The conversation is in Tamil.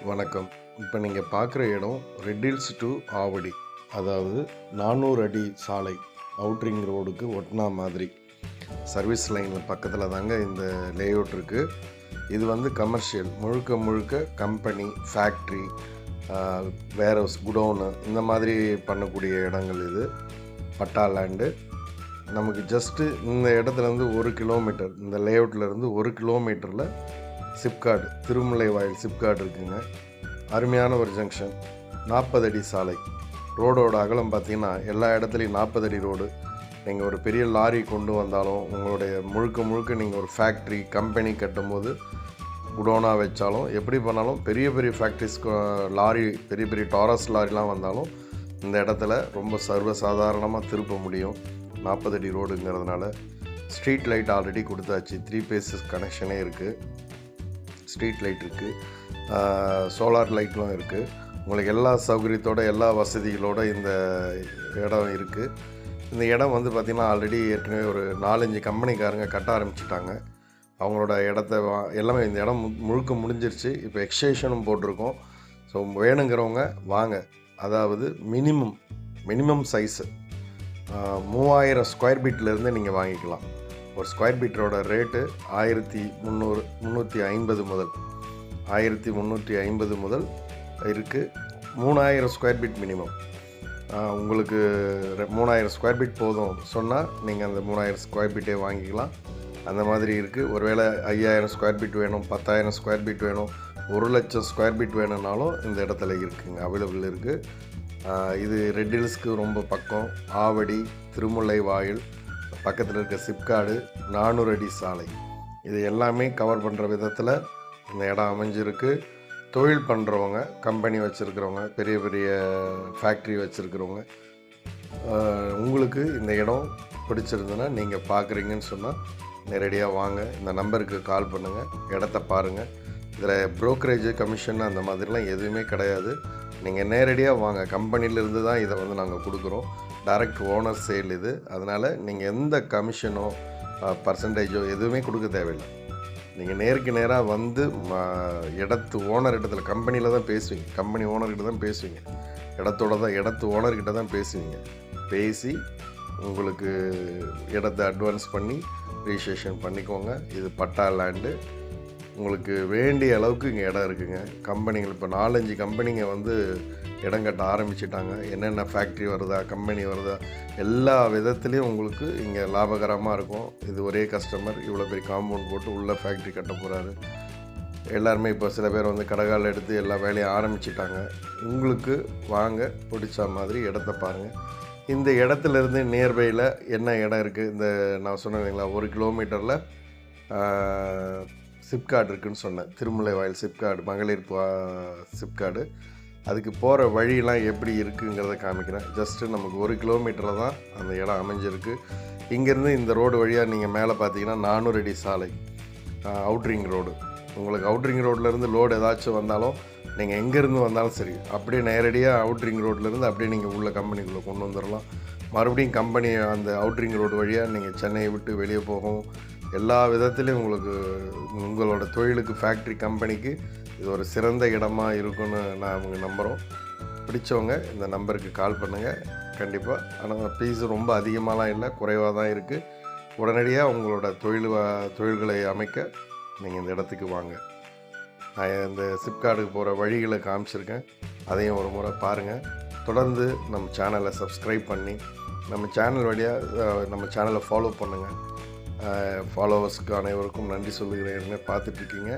வணக்கம். இப்போ நீங்கள் பார்க்குற இடம் ரெட் ஹில்ஸ் டு ஆவடி. அதாவது 400 அடி சாலை அவுட்ரிங் ரோடுக்கு ஒட்டினா மாதிரி சர்வீஸ் லைனில் பக்கத்தில் தாங்க இந்த லேஅவுட் இருக்குது. இது வந்து கமர்ஷியல், முழுக்க முழுக்க கம்பெனி, ஃபேக்ட்ரி, வேர்ஹவுஸ், குடோனு இந்த மாதிரி பண்ணக்கூடிய இடங்கள் இது. பட்டா லேண்டு. நமக்கு ஜஸ்ட்டு இந்த இடத்துலேருந்து 1 கிலோமீட்டர், இந்த லேஅவுட்லேருந்து 1 கிலோமீட்டரில் சிப்காடு, திருமுல்லை வாயில் சிப்காடு இருக்குங்க. அருமையான ஒரு ஜங்ஷன். 40 அடி சாலை. ரோடோட அகலம் பார்த்திங்கன்னா எல்லா இடத்துலையும் 40 அடி ரோடு. நீங்கள் ஒரு பெரிய லாரி கொண்டு வந்தாலும், உங்களுடைய முழுக்க முழுக்க நீங்கள் ஒரு ஃபேக்ட்ரி, கம்பெனி கட்டும்போது குடோனாக வச்சாலும், எப்படி பண்ணாலும் பெரிய பெரிய ஃபேக்ட்ரிஸ்க்கு லாரி, பெரிய பெரிய டாரஸ் லாரிலாம் வந்தாலும் இந்த இடத்துல ரொம்ப சர்வசாதாரணமாக திருப்ப முடியும். 40 அடி ரோடுங்கிறதுனால. ஸ்ட்ரீட் லைட் ஆல்ரெடி கொடுத்தாச்சு. 3 பேஸஸ் கனெக்ஷனே இருக்குது. ஸ்ட்ரீட் லைட் இருக்குது, சோலார் லைட்லாம் இருக்குது. உங்களுக்கு எல்லா சௌகரியத்தோட, எல்லா வசதிகளோடு இந்த இடம் இருக்குது. இந்த இடம் வந்து பார்த்திங்கன்னா ஆல்ரெடி ஏற்கனவே ஒரு 4-5 கம்பெனிக்காரங்க கட்ட ஆரம்பிச்சிட்டாங்க. அவங்களோட இடத்த எல்லாமே இந்த இடம் முழுக்க முடிஞ்சிருச்சு. இப்போ எக்ஸ்டேஷனும் போட்டிருக்கோம். ஸோ வேணுங்கிறவங்க வாங்க. அதாவது மினிமம் சைஸு 3000 ஸ்கொயர் ஃபீட்லேருந்து நீங்கள் வாங்கிக்கலாம். ஒரு ஸ்கொயர் ஃபீட்டரோட ரேட்டு 1350 முதல் 1350 முதல் இருக்குது. 3000 ஸ்கொயர் ஃபீட் மினிமம். உங்களுக்கு 3000 ஸ்கொயர் ஃபீட் போதும் சொன்னால் நீங்கள் அந்த 3000 ஸ்கொயர் ஃபீட்டே வாங்கிக்கலாம். அந்த மாதிரி இருக்குது. ஒருவேளை 5000 ஸ்கொயர் ஃபீட் வேணும், 10,000 ஸ்கொயர் ஃபீட் வேணும், 1,00,000 ஸ்கொயர் ஃபீட் வேணும்னாலும் இந்த இடத்துல இருக்குங்க, அவைலபிள் இருக்குது. இது ரெட் ஹில்ஸ்க்கு ரொம்ப பக்கம். ஆவடி, திருமுல்லை வாயில் பக்கத்தில் இருக்க சிப்காடு, 400 அடி சாலை, இது எல்லாமே கவர் பண்ணுற விதத்தில் இந்த இடம் அமைஞ்சிருக்கு. தொழில் பண்ணுறவங்க, கம்பெனி வச்சுருக்கிறவங்க, பெரிய பெரிய ஃபேக்ட்ரி வச்சுருக்கிறவங்க, உங்களுக்கு இந்த இடம் பிடிச்சிருந்துன்னா நீங்கள் பார்க்குறீங்கன்னு சொன்னால் நேரடியாக வாங்க. இந்த நம்பருக்கு கால் பண்ணுங்கள், இடத்த பாருங்கள். இதில் ப்ரோக்கரேஜ், கமிஷன் அந்த மாதிரிலாம் எதுவுமே கிடையாது. நீங்கள் நேரடியாக வாங்க. கம்பெனிலேருந்து தான் இதை வந்து நாங்கள் கொடுக்குறோம். டைரக்ட் ஓனர் சேல் இது. அதனால் நீங்கள் எந்த கமிஷனோ பர்சன்டேஜோ எதுவுமே கொடுக்க தேவையில்லை. நீங்கள் நேருக்கு நேராக வந்து இடத்து இடத்துல கம்பெனியில் தான் பேசுவீங்க. கம்பெனி ஓனர்கிட்ட தான் பேசுவீங்க. இடத்து ஓனர்கிட்ட தான் பேசுவீங்க. பேசி உங்களுக்கு இடத்த அட்வான்ஸ் பண்ணி ரிஜிஸ்ட்ரேஷன் பண்ணிக்கோங்க. இது பட்டா லேண்டு. உங்களுக்கு வேண்டிய அளவுக்கு இங்கே இடம் இருக்குதுங்க. கம்பெனிகள் இப்போ 4-5 கம்பெனிங்க வந்து இடம் கட்ட ஆரம்பிச்சிட்டாங்க. என்னென்ன ஃபேக்ட்ரி வருதா, கம்பெனி வருதா, எல்லா விதத்துலேயும் உங்களுக்கு இங்கே லாபகரமாக இருக்கும். இது ஒரே கஸ்டமர் இவ்வளோ பெரிய காம்பவுண்ட் போட்டு உள்ளே ஃபேக்ட்ரி கட்ட போகிறாரு. எல்லாருமே இப்போ சில பேர் வந்து கடைகால் எடுத்து எல்லா வேலையும் ஆரம்பிச்சிட்டாங்க. உங்களுக்கு வாங்க, பிடிச்ச மாதிரி இடத்த பாருங்கள். இந்த இடத்துலேருந்து நியர்பையில் என்ன இடம் இருக்குது, இந்த நான் சொன்னேன் இல்லைங்களா, 1 கிலோமீட்டரில் சிப்காடு இருக்குதுன்னு சொன்னேன். திருமுல்லை வாயில் சிப்காடு, மகளிர் சிப்காடு. அதுக்கு போகிற வழியெல்லாம் எப்படி இருக்குங்கிறத காமிக்கிறேன். ஜஸ்ட்டு நமக்கு 1 கிலோமீட்டரில் தான் அந்த இடம் அமைஞ்சிருக்கு. இங்கேருந்து இந்த ரோடு வழியாக நீங்கள் மேலே பார்த்தீங்கன்னா 400 அடி சாலை, அவுட்ரிங் ரோடு. உங்களுக்கு அவுட்ரிங் ரோட்லேருந்து லோடு ஏதாச்சும் வந்தாலும், நீங்கள் எங்கேருந்து வந்தாலும் சரி, அப்படியே நேரடியாக அவுட்ரிங் ரோட்லேருந்து அப்படியே நீங்கள் உள்ள கம்பெனிக்குள்ளே கொண்டு வந்துடலாம். மறுபடியும் கம்பெனி அந்த அவுட்ரிங் ரோடு வழியாக நீங்கள் சென்னையை விட்டு வெளியே போகவும், எல்லா விதத்துலேயும் உங்களுக்கு உங்களோட தொழிலுக்கு, ஃபேக்ட்ரி, கம்பெனிக்கு இது ஒரு சிறந்த இடமா இருக்குன்னு நாங்கள் நம்புகிறோம். பிடிச்சவங்க இந்த நம்பருக்கு கால் பண்ணுங்கள். கண்டிப்பாக. ஆனால் ஃபீஸு ரொம்ப அதிகமாகலாம் இல்லை, குறைவாக தான் இருக்குது. உடனடியாக உங்களோட தொழில்களை அமைக்க நீங்கள் இந்த இடத்துக்கு வாங்க. நான் இந்த சிப்காடுக்கு போகிற வழிகளை காமிச்சிருக்கேன். அதையும் ஒரு முறை பாருங்கள். தொடர்ந்து நம்ம சேனலை சப்ஸ்கிரைப் பண்ணி நம்ம சேனல் வழியாக நம்ம சேனலை ஃபாலோ பண்ணுங்கள். ஃபாலோவர்ஸ்க்கு அனைவருக்கும் நன்றி சொல்லுகிறேன். பார்த்துட்ருக்கீங்க.